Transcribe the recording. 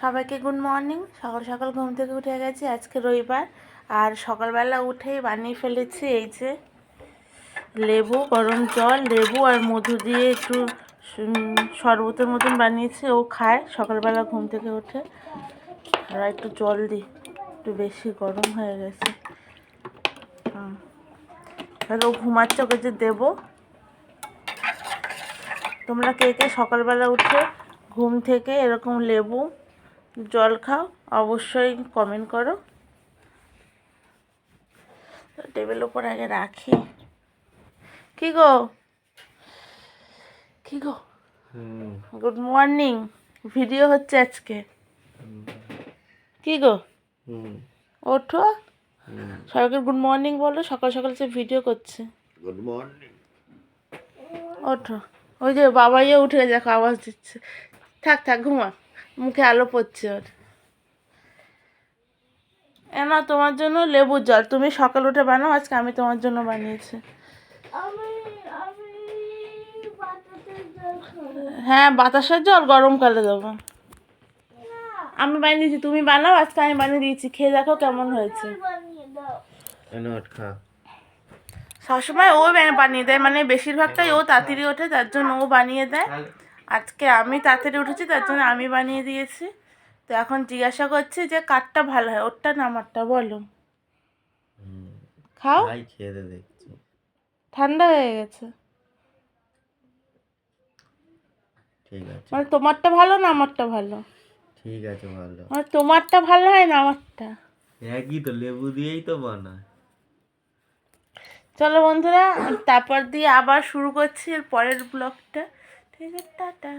সবাইকে good morning. সকাল সকাল ঘুম থেকে উঠে গেছি, আজকে রবিবার। আর সকালবেলা উঠেই বানিয়ে ফেলেছি এই যে লেবু, গরম জল, লেবু আর মধু দিয়ে একটু শরবতের মতন বানিয়েছি। ও খায় সকালবেলা ঘুম থেকে উঠে। আর একটু জল দিই, একটু বেশি গরম হয়ে গেছে। তাহলে ও ঘুমাচ্ছে, ওকে যে দেবো। তোমরা কে কে সকালবেলা উঠে ঘুম থেকে এরকম লেবু জল খাও অবশ্যই কমেন্ট করো। টেবিল ওপর আগে রাখি। কি গো গুড মর্নিং। ভিডিও হচ্ছে আজকে। কি গো ওঠো, সবাইকে গুড মর্নিং বলো। সকাল সকাল সে ভিডিও করছে। Good morning. ওঠো, ওই যে বাবাইও উঠে দেখো আওয়াজ দিচ্ছে। থাক থাক ঘুমা, মুখে আলো পড়ছে ওর। না তোমার জন্য লেবুর জল, তুমি সকাল উঠে বানাও, আজকে আমি তোমার জন্য বানিয়েছি। হ্যাঁ বাতাসের জল গরমকালে দেবো। আমি বানিয়েছি, তুমি বানাও, আজকে আমি বানিয়ে দিয়েছি। খেয়ে দেখো কেমন হয়েছে। সবসময় ও বানিয়ে দেয়, মানে বেশিরভাগটাই ও তাড়াতাড়ি ওঠে, তার জন্য ও বানিয়ে দেয়। আজকে আমি তাড়াতাড়ি উঠেছি, তার জন্য আমি বানিয়ে দিয়েছি। তো এখন জিজ্ঞাসা করছি যে কারটা ভালো হয়, ওরটা না আমারটা, বলো। খাও, খেয়ে দেখছি। ঠান্ডা হয়ে গেছে। ঠিক আছে, মানে তোমারটা ভালো না আমারটা ভালো? ঠিক আছে, ভালো। মানে তোমারটা ভালো হয় না আমারটা? একই তো, লেবু দিয়েই তো বানায়। চলো বন্ধুরা, তারপর দিয়ে আবার শুরু করছি এর পরের ব্লগটা। ঠিক আছে, টাটা।